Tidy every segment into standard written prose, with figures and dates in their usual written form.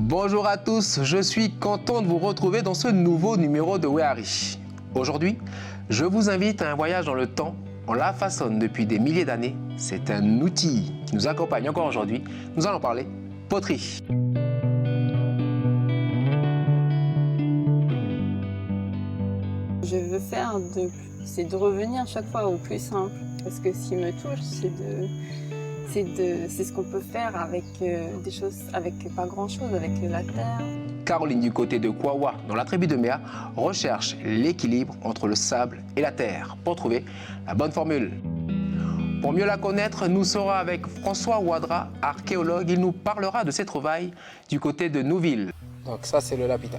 Bonjour à tous, je suis content de vous retrouver dans ce nouveau numéro de Wehari. Aujourd'hui, je vous invite à un voyage dans le temps. On la façonne depuis des milliers d'années. C'est un outil qui nous accompagne encore aujourd'hui. Nous allons parler poterie. Je veux faire c'est de revenir chaque fois au plus simple. Parce que ce qui me touche, c'est ce qu'on peut faire avec des choses, avec pas grand chose, avec la terre. Caroline du côté de Kwawa, dans la tribu de Méa, recherche l'équilibre entre le sable et la terre pour trouver la bonne formule. Pour mieux la connaître, nous serons avec François Ouadra, archéologue. Il nous parlera de ses trouvailles du côté de Nouville. Donc ça, c'est le lapita.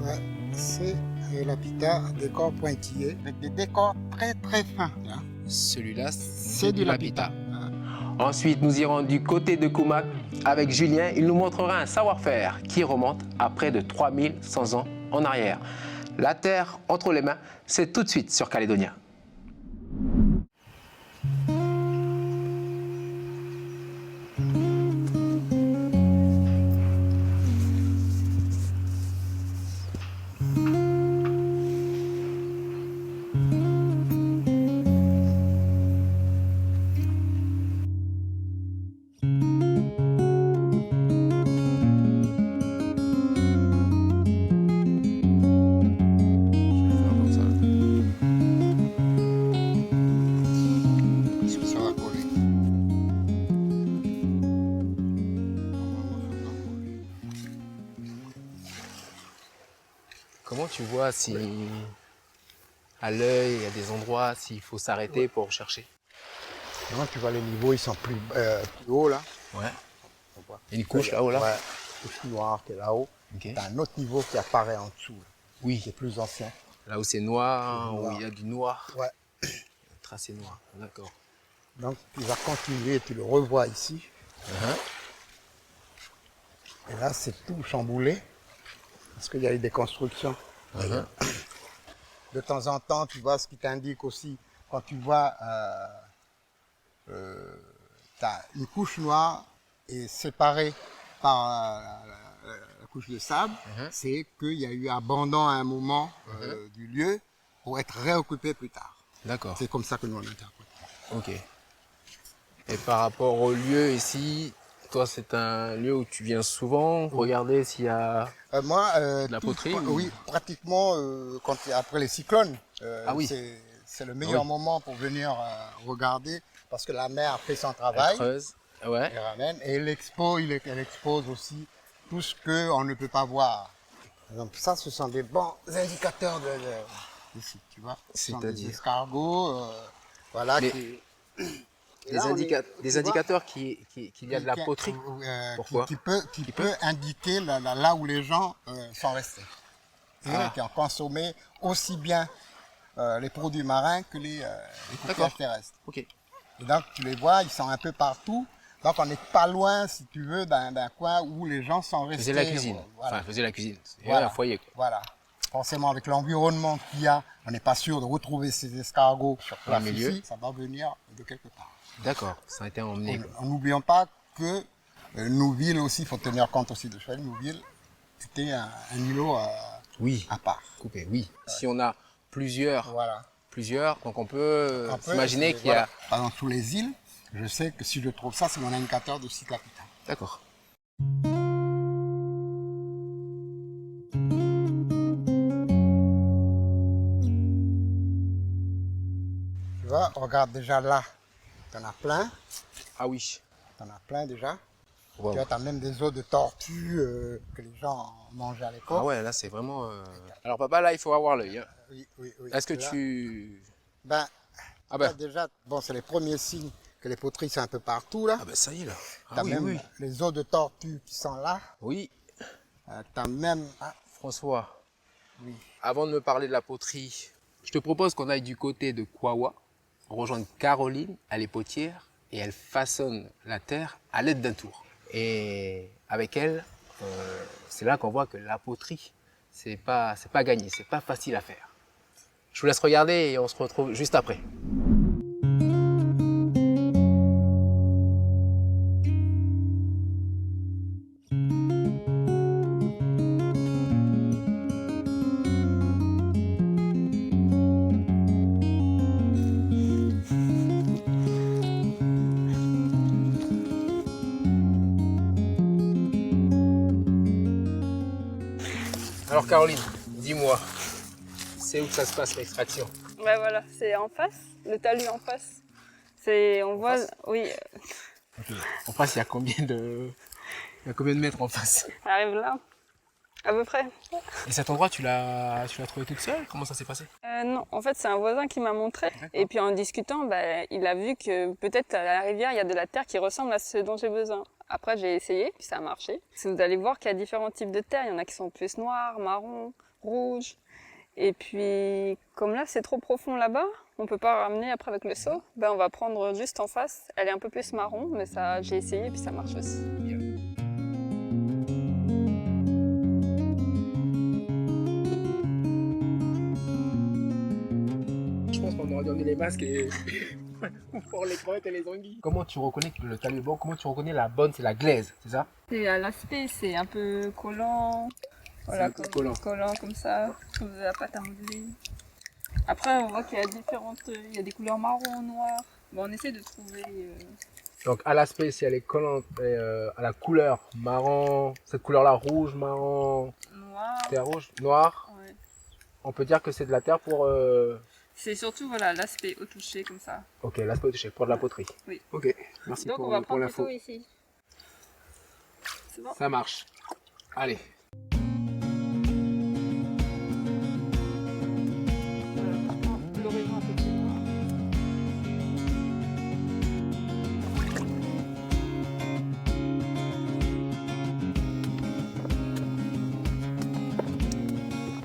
Ouais, c'est le lapita à décor pointillé, avec des décors très très fins. Hein. Celui-là, C'est du lapita. Ensuite, nous irons du côté de Koumak avec Julien. Il nous montrera un savoir-faire qui remonte à près de 3100 ans en arrière. La terre entre les mains, c'est tout de suite sur Calédonia. Ça va coller. Comment tu vois si à l'œil, il y a des endroits, s'il faut s'arrêter pour chercher? Non, tu vois, les niveaux, ils sont plus hauts là. Ouais. On voit. Une couche là-haut là? Ouais, une couche noire qui est là-haut. Ok. T'as un autre niveau qui apparaît en dessous, là, Oui. qui est plus ancien. Là où c'est noir, C'est noir. où il y a du noir. Ouais. Tracé noir, d'accord. Donc tu vas continuer, tu le revois ici. Et là, c'est tout chamboulé. Parce qu'il y a eu des constructions. De temps en temps, tu vois ce qui t'indique aussi. Quand tu vois, tu as une couche noire et séparée par la couche de sable, c'est qu'il y a eu abandon à un moment du lieu pour être réoccupé plus tard. D'accord. C'est comme ça que nous on interprète. Ok. Et par rapport au lieu ici, toi c'est un lieu où tu viens souvent regarder s'il y a... Moi, la poterie ou- oui, pratiquement après les cyclones, Ah oui. c'est le meilleur oui. moment pour venir regarder parce que la mer fait son Elle travail, creuse. Ouais. elle ramène et elle expose aussi tout ce qu'on ne peut pas voir. Donc ça, ce sont des bons indicateurs ici, tu vois. Ce sont des C'est-à-dire escargots, voilà. Mais- Et là, on est- tu Des vois, indicateurs qu'il y a de la poterie. Pourquoi qui peut indiquer là où les gens sont restés. Qui ont consommé aussi bien les produits marins que les coquillages terrestres. Ok. Et donc tu les vois, ils sont un peu partout. Donc on n'est pas loin, si tu veux, d'un coin où les gens sont restés. Faisait la cuisine. Voilà. Enfin, faisait la cuisine. Il y Voilà. a un foyer. Quoi. Voilà. Forcément, avec l'environnement qu'il y a, on n'est pas sûr de retrouver ces escargots sur place milieu. ici. Ça doit venir de quelque part. D'accord, ça a été emmené. quoi. En n'oubliant pas que Nouville aussi, il faut tenir compte aussi de ça. Nouville était un îlot Oui. à part. Coupé, oui. Si on a plusieurs, Voilà. donc on peut Après, s'imaginer c'est- qu'il y a... voilà. Par exemple, sous les îles, je sais que si je trouve ça, c'est mon indicateur de site capital. D'accord. Tu vois, regarde déjà là, tu en as plein. Ah oui. Tu en as plein déjà. Wow. Tu vois, tu as même des os de tortue que les gens mangeaient à l'époque. Ah ouais, là c'est vraiment... Alors papa, là il faut avoir l'œil. Hein. Oui, oui, oui. Est-ce que Là, tu... Ben, Ah ben, là, déjà, bon, c'est les premiers signes que les poteries sont un peu partout là. ah ben ça y est là. Tu as oui, même oui. les os de tortue qui sont là. Oui, Tu as même... Ah, François, oui. avant de me parler de la poterie, je te propose qu'on aille du côté de Kwawa, rejoindre Caroline, elle est potière, et elle façonne la terre à l'aide d'un tour. Et avec elle, c'est là qu'on voit que la poterie, c'est pas gagné, c'est pas facile à faire. Je vous laisse regarder et on se retrouve juste après. Alors Caroline, dis-moi, c'est où que ça se passe l'extraction? Ouais, voilà, c'est en face, le talus en face. On voit, oui, Ok. En face, il y a combien de mètres en face? elle arrive là, à peu près. Et cet endroit, tu l'as trouvé toute seule? Comment ça s'est passé? Non, en fait, c'est un voisin qui m'a montré. Et puis en discutant, il a vu que peut-être à la rivière, il y a de la terre qui ressemble à ce dont j'ai besoin. Après, j'ai essayé, puis ça a marché. Vous allez voir qu'il y a différents types de terre. Il y en a qui sont plus noirs, marron, rouges. Et puis, comme là, c'est trop profond là-bas, on peut pas ramener après avec le seau. On va prendre juste en face. Elle est un peu plus marron, mais ça, j'ai essayé, puis ça marche aussi. Je pense qu'on aurait donné les masques et pour les crevettes et les anguilles. Comment tu reconnais le taliban? Comment tu reconnais la bonne? C'est la glaise, c'est ça? Et à l'aspect, c'est un peu collant. Voilà, C'est collant. collant comme ça, comme de la pâte à modeler. Après, on voit qu'il y a il y a des couleurs marron, noires. On essaie de trouver. Donc à l'aspect, si elle est collante, à la couleur marron, cette couleur-là rouge, marron, Noir. terre rouge, noir, Ouais. on peut dire que c'est de la terre pour... C'est surtout voilà l'aspect au toucher comme ça. Ok, l'aspect touché, pour de la poterie. Oui. Ok, merci Donc on pour va prendre l'info. plutôt ici. C'est bon. Ça marche. Allez. L'horizon un peu plus loin.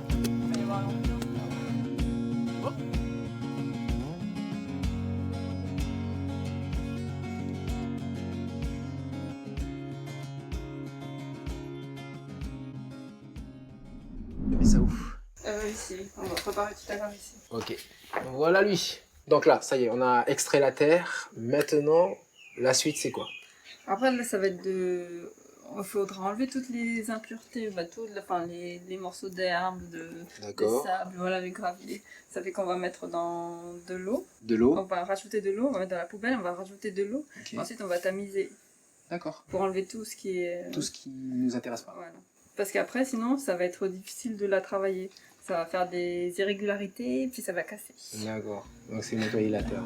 Il va y avoir l'ambiance. Mais ça où? Ici, on va préparer tout à l'heure ici. Ok. Voilà lui. Donc là, ça y est, on a extrait la terre. Maintenant, la suite, c'est quoi? Après, là, ça va être de. Il faudra enlever toutes les impuretés, les morceaux d'herbe, de D'accord. sable, voilà, les graviers. Ça fait qu'on va mettre dans de l'eau. De On l'eau. va rajouter de l'eau, on va mettre dans la poubelle, on va rajouter de l'eau. Ok. Ensuite, on va tamiser D'accord. pour enlever tout ce qui est. Tout ce qui nous intéresse pas. Voilà. Parce qu'après, sinon, ça va être difficile de la travailler. Ça va faire des irrégularités, puis ça va casser. D'accord. Donc c'est nettoyer la terre.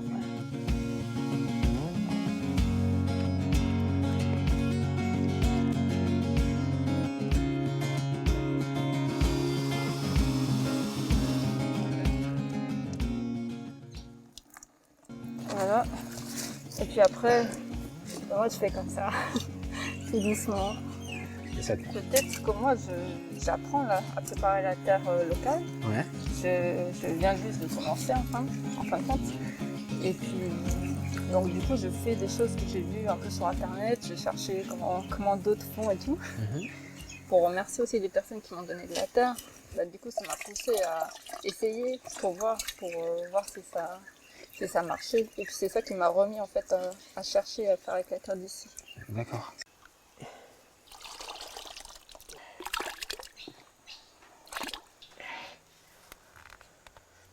Voilà. Et puis après, moi, je fais comme ça, tout doucement. Et ça... Peut-être que moi, j'apprends là, à préparer la terre locale. Ouais. Je viens juste de commencer en fin de compte. Et puis, donc du coup, je fais des choses que j'ai vues un peu sur Internet. Je cherchais comment d'autres font et tout. Pour remercier aussi les personnes qui m'ont donné de la terre. Du coup, ça m'a poussé à essayer pour voir si ça marchait. Et puis c'est ça qui m'a remis en fait à chercher à faire avec la terre d'ici. D'accord.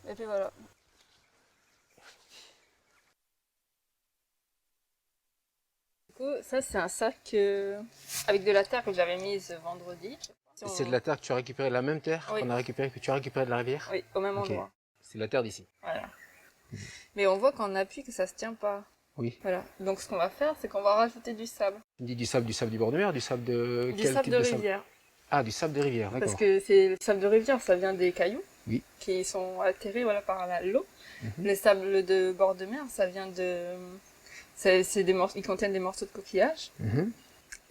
Et puis voilà. Du coup, ça c'est un sac avec de la terre que j'avais mise vendredi. C'est de la terre que tu as récupérée, la même terre Oui. qu'on a récupérée, que tu as récupérée de la rivière? Oui, au même Ok. endroit. C'est la terre d'ici. Voilà. Mais on voit qu'en appui que ça se tient pas. Oui. Voilà. Donc ce qu'on va faire, c'est qu'on va rajouter du sable. Tu dis du sable du bord de mer, du sable de... Du quel sable type de sable? rivière. Ah, du sable de rivière, Parce d'accord. que c'est le sable de rivière, ça vient des cailloux. Oui. Qui sont atterrés par l'eau. Les sables de bord de mer, ça vient de... ils contiennent des morceaux de coquillage.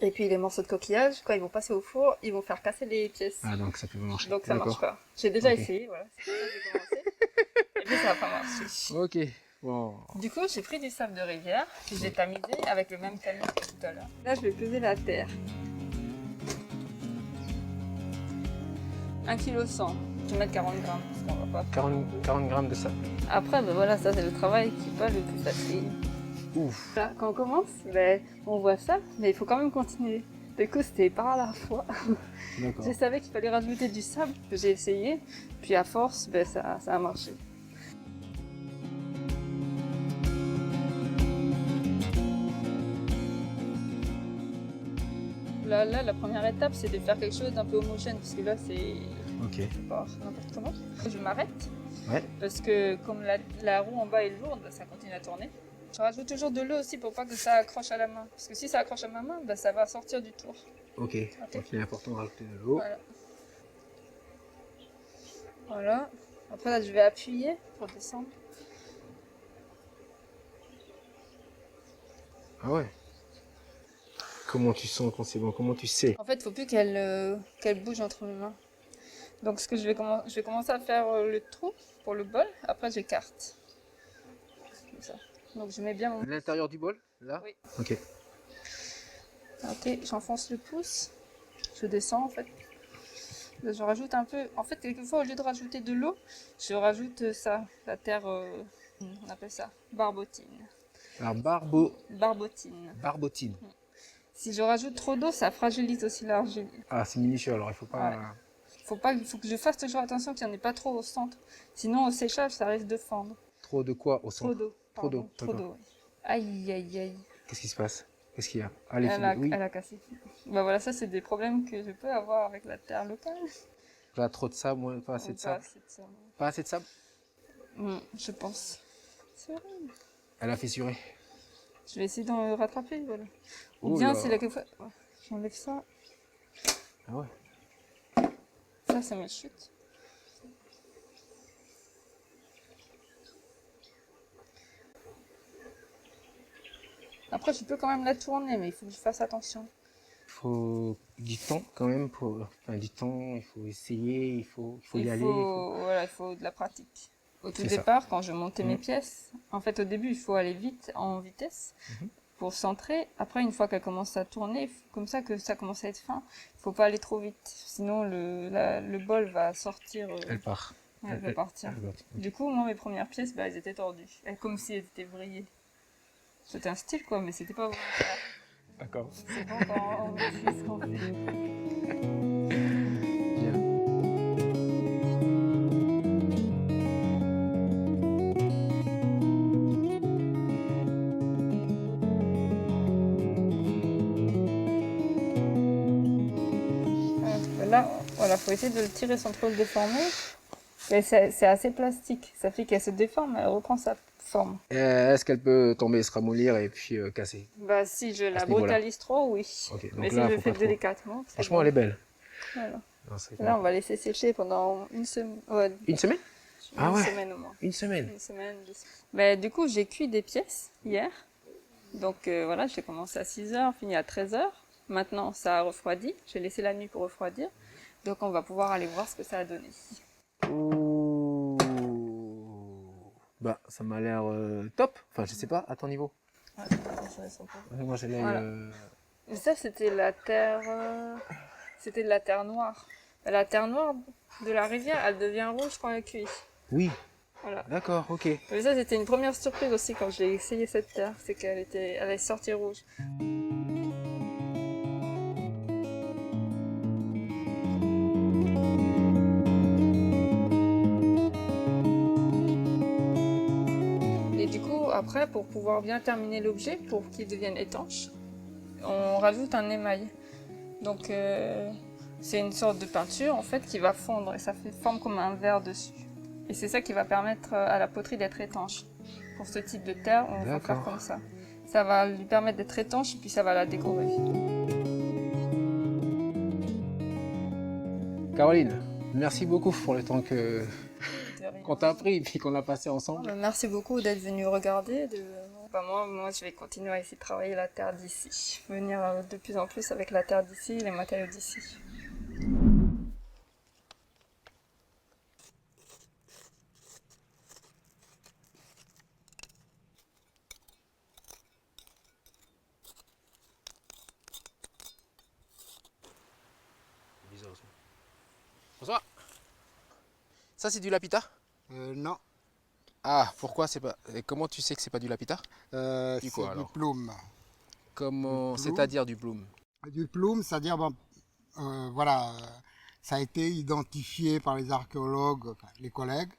Et puis les morceaux de coquillage, quand ils vont passer au four, ils vont faire casser les pièces. Ah, donc ça peut marcher. Donc ça D'accord. marche pas. J'ai déjà Ok. essayé, voilà. C'est pour ça que j'ai commencé. Et puis ça n'a pas marché. Ok, bon. Du coup, j'ai pris du sable de rivière, puis j'ai tamisé avec le même tamis que tout à l'heure. Là, je vais peser la terre. 1,1 kg. Je vais mettre 40 grammes, parce qu'on va pas... 40 grammes de sable. Après, voilà, ça c'est le travail qui n'est pas le plus facile. Ouf. Là, quand on commence, on voit ça, mais il faut quand même continuer. Du coup, c'était pas à la fois. D'accord. Je savais qu'il fallait rajouter du sable, que j'ai essayé, puis à force, ça a marché. Là, la première étape, c'est de faire quelque chose d'un peu homogène, parce que là, Ok. Bon, n'importe comment. Je m'arrête. Ouais. Parce que comme la roue en bas est lourde, ça continue à tourner. Je rajoute toujours de l'eau aussi pour pas que ça accroche à la main. Parce que si ça accroche à ma main, ça va sortir du tour. Ok. Donc il est important de rajouter de l'eau. Voilà. Voilà. Après là, je vais appuyer pour descendre. Ah ouais. Comment tu sens quand c'est bon? Comment tu sais? En fait, il faut plus qu'elle bouge entre mes mains. Donc ce que je vais commencer à faire le trou pour le bol. Après, j'écarte. Comme ça. Donc je mets bien mon... L'intérieur du bol, là? Oui. Ok. Ok, j'enfonce le pouce. Je descends en fait. Là, je rajoute un peu. En fait, quelquefois, au lieu de rajouter de l'eau, je rajoute ça, la terre. On appelle ça barbotine. Alors Barbotine. barbotine. Si je rajoute trop d'eau, ça fragilise aussi l'argile. Ah, c'est minutieux, alors il faut pas... Ouais. Il faut que je fasse toujours attention qu'il n'y en ait pas trop au centre. Sinon, au séchage, ça risque de fendre. Trop de quoi au centre? Trop d'eau. Trop d'eau, Pardon, trop d'accord. d'eau. Oui. Aïe, aïe, aïe. Qu'est-ce qui se passe? Qu'est-ce qu'il y a? Ah, les Elle a cassé. Bah voilà, ça, c'est des problèmes que je peux avoir avec la terre locale. Là, trop de sable, moins pas assez de sable. Pas assez de sable. Pas assez de sable? Je pense. C'est horrible. Elle a fissuré. Je vais essayer d'en rattraper, voilà. Ou Oh bien, là. si la fois... ouais, j'enlève ça. Ah ouais. Ça me chute. Après, je peux quand même la tourner, mais il faut que je fasse attention. Il faut du temps quand même pour... Enfin, du temps, il faut essayer, il faut y aller. Voilà, il faut de la pratique. Au tout C'est ça. départ, quand je montais mes Mhm. pièces, en fait, au début, il faut aller vite, en vitesse, pour centrer. Après, une fois qu'elle commence à tourner, comme ça que ça commence à être fin, il faut pas aller trop vite. Sinon, le bol va sortir. Elle part. Elle va partir. Elle part. Du coup, moi, mes premières pièces, elles étaient tordues. Comme si elles étaient vrillées. C'était un style, quoi, mais c'était pas volontaire. D'accord. C'est bon quand on maîtrise ce qu'on fait. Bien. Là, voilà, faut essayer de le tirer sans trop le déformer. Mais c'est assez plastique. Ça fait qu'elle se déforme, elle reprend sa forme. Est-ce qu'elle peut tomber, se ramollir et puis casser? Bah, si je la ce niveau-là. brutalise trop, oui. Ok, donc Mais si là, je le faut fais pas trop. délicatement, c'est Franchement, bon. elle est belle. Voilà. Non, c'est Là, on va laisser sécher pendant une semaine. Ouais, Une semaine? Ah une ouais. semaine au moins. Une semaine. Une semaine, 2 semaines. Bah, du coup, j'ai cuit des pièces hier. Donc voilà, j'ai commencé à 6h, fini à 13h. Maintenant, ça a refroidi. J'ai laissé la nuit pour refroidir. Donc on va pouvoir aller voir ce que ça a donné. Ouh. Bah, ça m'a l'air top. Enfin, je sais pas, à ton niveau. Ah, Moi, j'ai l'œil. Voilà. Et ça, c'était la terre. C'était de la terre noire. La terre noire de la rivière, elle devient rouge quand elle cuit. Oui. Voilà. D'accord, ok. Mais ça, c'était une première surprise aussi quand j'ai essayé cette terre. C'est qu'elle elle est sortie rouge. Et du coup, après, pour pouvoir bien terminer l'objet, pour qu'il devienne étanche, on rajoute un émail. Donc, c'est une sorte de peinture en fait qui va fondre et ça fait forme comme un verre dessus. Et c'est ça qui va permettre à la poterie d'être étanche. Pour ce type de terre, on va faire comme ça. Ça va lui permettre d'être étanche et puis ça va la décorer. Caroline, merci beaucoup pour le temps qu'on t'a pris et puis qu'on a passé ensemble. Merci beaucoup d'être venu regarder. Moi, je vais continuer à essayer de travailler la terre d'ici. Venir de plus en plus avec la terre d'ici, les matériaux d'ici. Bonsoir. Ça, c'est du lapita? Non, Ah, pourquoi c'est pas... Et comment tu sais que c'est pas du lapita? c'est Du quoi, du alors? plume. Comment... Du plume. C'est-à-dire du bloom? Du plume, c'est-à-dire, voilà, ça a été identifié par les archéologues, enfin, les collègues,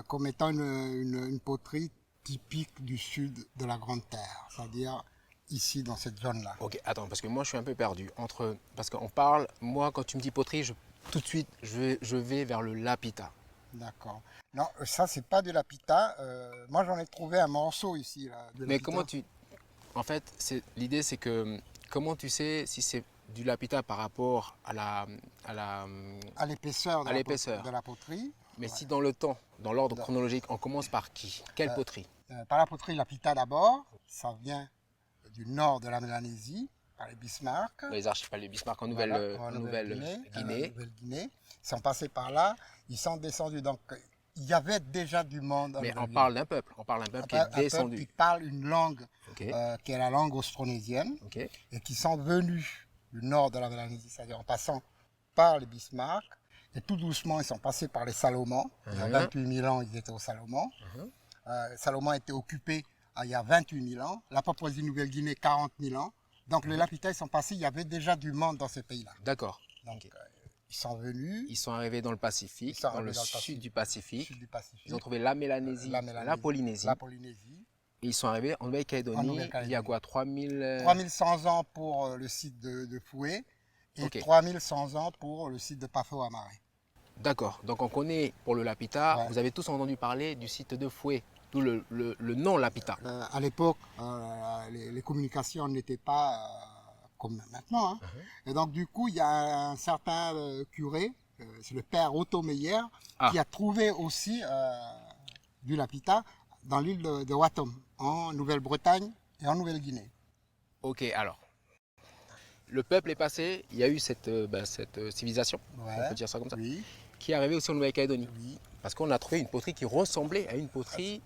comme étant une poterie typique du sud de la Grande Terre, c'est-à-dire ici dans cette zone-là. Ok, attends, parce que moi je suis un peu perdu. Parce qu'on parle, moi quand tu me dis poterie, tout de suite, je vais vers le lapita. D'accord. Non, ça, c'est pas de lapita. Moi, j'en ai trouvé un morceau ici, là, de Mais lapita. comment tu... En fait, l'idée, c'est que comment tu sais si c'est du lapita par rapport à À l'épaisseur à l'épaisseur. de la poterie. Mais Ouais. si dans le temps, dans l'ordre Dans- chronologique, on commence par qui? Quelle poterie? Par la poterie lapita d'abord, ça vient du nord de la Mélanésie, par les Bismarck. Les archipels de Bismarck en Voilà, Nouvelle-Guinée. Nouvelle-Guinée. Ils sont passés par là, ils sont descendus. Donc, il y avait déjà du monde en Mais on Nouvelle-Guinée. parle d'un peuple. On parle d'un peuple qui Un est peuple qui descendu. parle une langue Ok. qui est la langue austronésienne Ok. et qui sont venus du nord de la Mélanésie, c'est-à-dire en passant par les Bismarck. Et tout doucement, ils sont passés par les Salomons. Il y a 28 000 ans, ils étaient aux Salomons. Salomon a été occupé il y a 28 000 ans. La Papouasie-Nouvelle-Guinée, 40 000 ans. Donc les Lapita, ils sont passés, il y avait déjà du monde dans ce pays-là. D'accord. Donc Ok. ils sont venus, Ils sont arrivés dans le Pacifique, Ils sont dans le arrivés dans le sud Pacifique. du Pacifique. sud du Pacifique, Ils ont trouvé la Mélanésie, la Polynésie. la Polynésie. Et ils sont arrivés en En Nouvelle-Calédonie. Nouvelle-Calédonie. Il y a quoi? 3000... 3100 ans pour le site de Foué et Ok. 3100 ans pour le site de Pafo-Amaré. D'accord. Donc on connaît pour le Lapita, Ouais. vous avez tous entendu parler du site de Foué, d'où le nom Lapita. À l'époque, les communications n'étaient pas comme maintenant. Hein. Et donc, du coup, il y a un certain curé, c'est le père Otto Meyer, qui a trouvé aussi du lapita dans l'île de Watom, en Nouvelle-Bretagne et en Nouvelle-Guinée. Ok, alors. Le peuple est passé, il y a eu cette civilisation, Ouais. on peut dire ça comme ça, Oui, qui est arrivée aussi en Nouvelle-Calédonie. oui. Parce qu'on a trouvé une poterie qui ressemblait à une poterie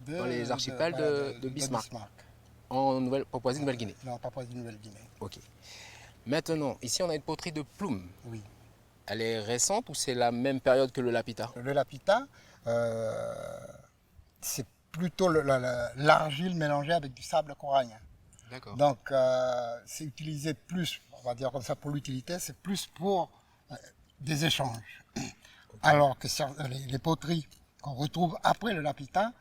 dans les archipels de Bismarck, en Papouasie-Nouvelle-Guinée. Non, Papouasie-Nouvelle-Guinée. Ok. Maintenant, ici on a une poterie de Ploum. Oui. Elle est récente ou c'est la même période que le Lapita? Le lapita, c'est plutôt l'argile mélangée avec du sable corallien. D'accord. Donc, c'est utilisé plus, on va dire comme ça, pour l'utilité, c'est plus pour des échanges. Alors que les poteries qu'on retrouve après le lapita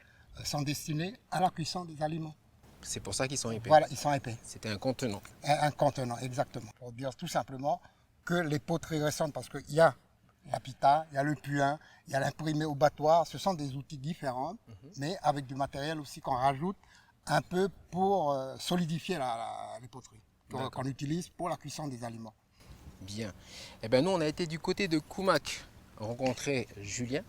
sont destinées à la cuisson des aliments. C'est pour ça qu'ils sont épais. Voilà, ils sont épais. C'était un contenant. Un contenant, exactement. Pour dire tout simplement que les poteries récentes, parce qu'il y a lapita, il y a le puin, il y a l'imprimé au battoir, ce sont des outils différents, mais avec du matériel aussi qu'on rajoute un peu pour solidifier les poteries, qu'on utilise pour la cuisson des aliments. Bien. Eh bien, nous, on a été du côté de Koumak rencontrer Julien,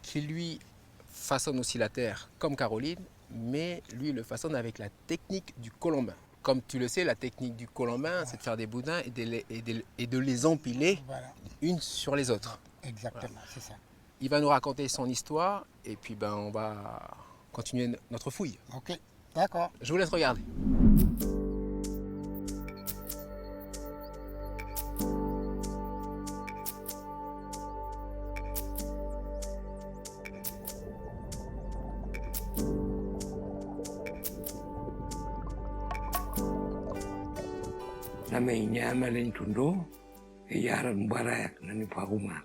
qui lui façonne aussi la terre comme Caroline, mais lui le façonne avec la technique du colombin. Comme tu le sais, la technique du colombin, c'est de faire des boudins et de les empiler Voilà, unes sur les autres. exactement, c'est ça. Il va nous raconter son histoire et puis ben, on va continuer notre fouille. Ok, d'accord. Je vous laisse regarder. Namanya Malin Tundo, Yaran Barak, Nani Parumak.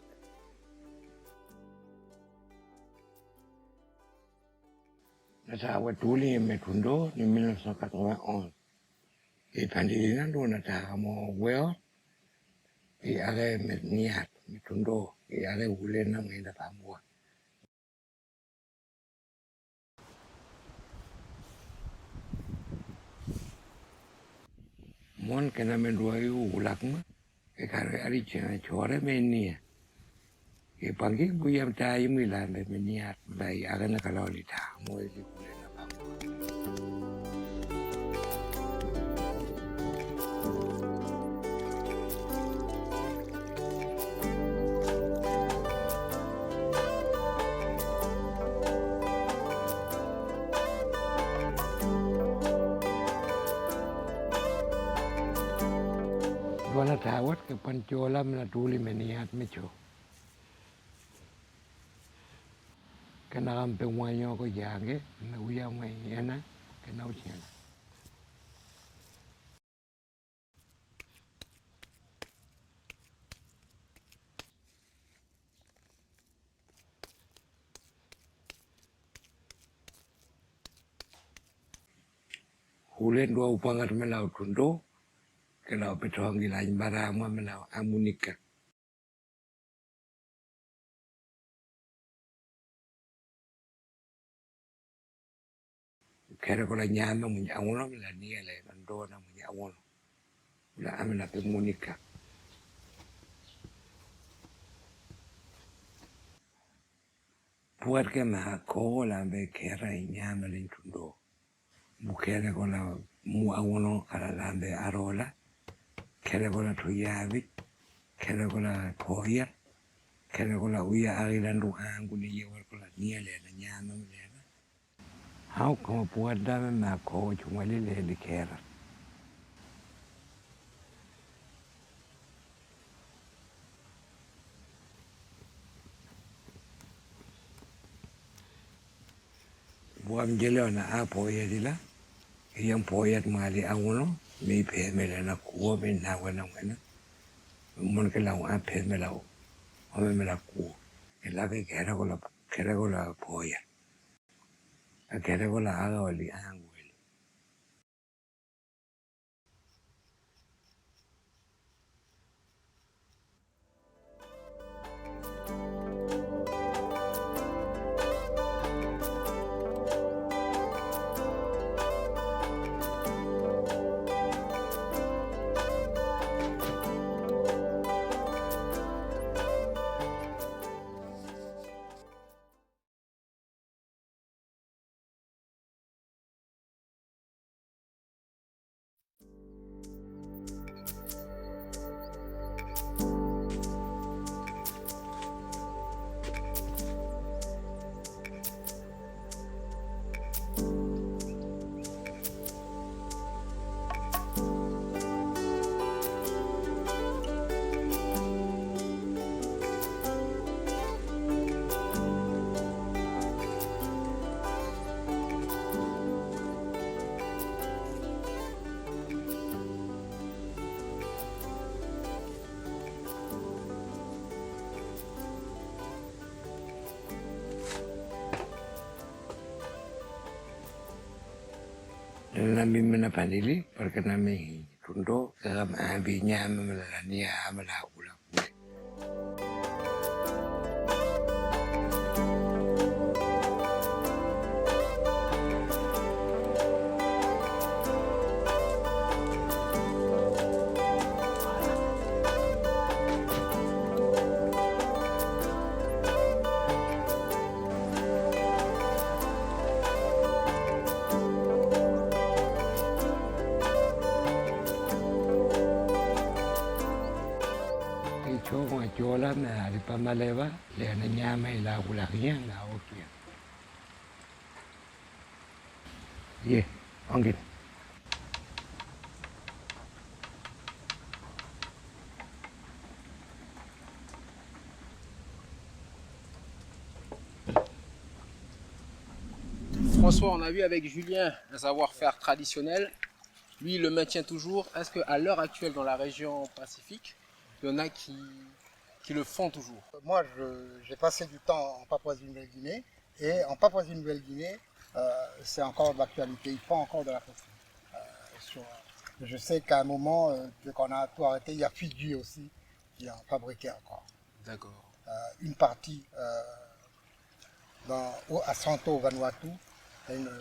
Natawa Tuli Metundo en 1991. Et Pandilino Nata Mo Well, et Are Niat, Metundo, et Are Wulena Menda Pamua. Mon kena menduai ulakma, e kare ari chena chore menia. E pangi buyam tai milan de meniat bai agana kalolita mo e kulena pam. Wala tawat ke pancola mena tuli meniat mecho. Kena rampe wanyo ko jange, na uya mai ena, kena uchiana. Hulen dua upangat melau tundo, kena petrongi lain barang melau amunika. kere ko la nyama mu nyawono la niele mandona mu nyawono la amena pe monika puerke ma ko la be kera nyama le tundo mu kere ko la mu awono kala la be arola kere ko la tuyavi kere ko la poya kere ko la uya arila ndu angu ni yewa ko la niele na nyama mu how come puer dame ma ko chumali le kera buam jelo na a poya dila yang poya mali awuno mi pe mele na ko be na wana mon ke la a pe mela o me la ko la ke kera ko la poya a kera ko la aga oli angu nami mena panili porque nami tundo kagam abinya memelania amala ula chola na di pamaleva le na nyama ila ulaknya la okia ye angin François, on a vu avec Julien un savoir-faire traditionnel. Lui, il le maintient toujours. Est-ce qu'à l'heure actuelle, dans la région Pacifique, il y en a qui le font toujours? Moi, j'ai passé du temps en Papouasie-Nouvelle-Guinée. Et en Papouasie-Nouvelle-Guinée, c'est encore d'actualité. Ils font encore de la poterie. Je sais qu'à un moment, dès qu'on a tout arrêté, il y a Fidji aussi qui en fabriquait encore. D'accord. Une partie à Santo, Vanuatu, il y a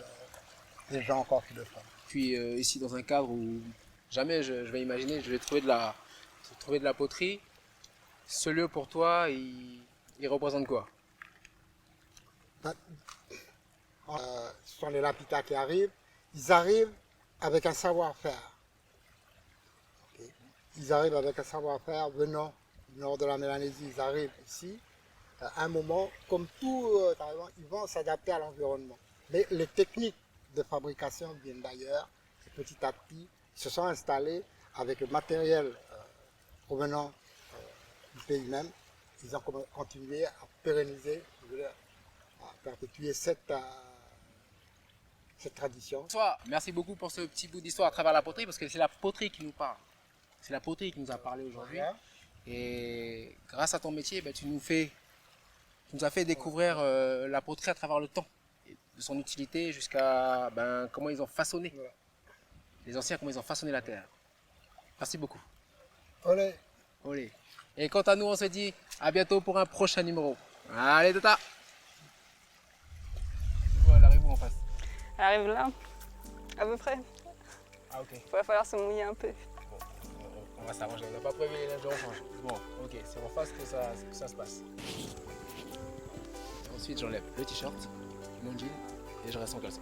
des gens encore qui le font. Puis ici, dans un cadre où jamais je vais imaginer, je vais trouver de la poterie. Ce lieu pour toi, il représente quoi? Ce sont les Lapitas qui arrivent. Ils arrivent avec un savoir-faire. Okay. Ils arrivent avec un savoir-faire venant du nord de la Mélanésie. Ils arrivent ici. À un moment, comme tout, ils vont s'adapter à l'environnement. Mais les techniques de fabrication viennent d'ailleurs. Et petit à petit, ils se sont installés avec le matériel provenant du pays même. Ils ont continué à pérenniser, à perpétuer cette tradition. François, merci beaucoup pour ce petit bout d'histoire à travers la poterie, parce que c'est la poterie qui nous parle. C'est la poterie qui nous a parlé aujourd'hui. Et grâce à ton métier, tu nous as fait découvrir la poterie à travers le temps, de son utilité jusqu'à comment ils ont façonné, les anciens, comment ils ont façonné la terre. Merci beaucoup. Olé. Olé. Et quant à nous, on se dit à bientôt pour un prochain numéro. Allez, Tata. Elle arrive où en face? Elle arrive là. À peu près. Ah ok. Il va falloir se mouiller un peu. Bon, on va s'arranger. On n'a pas prévu les linges de rechange. Bon, ok, c'est en face que ça se passe. Ensuite, j'enlève le t-shirt, mon jean et je reste en caleçon.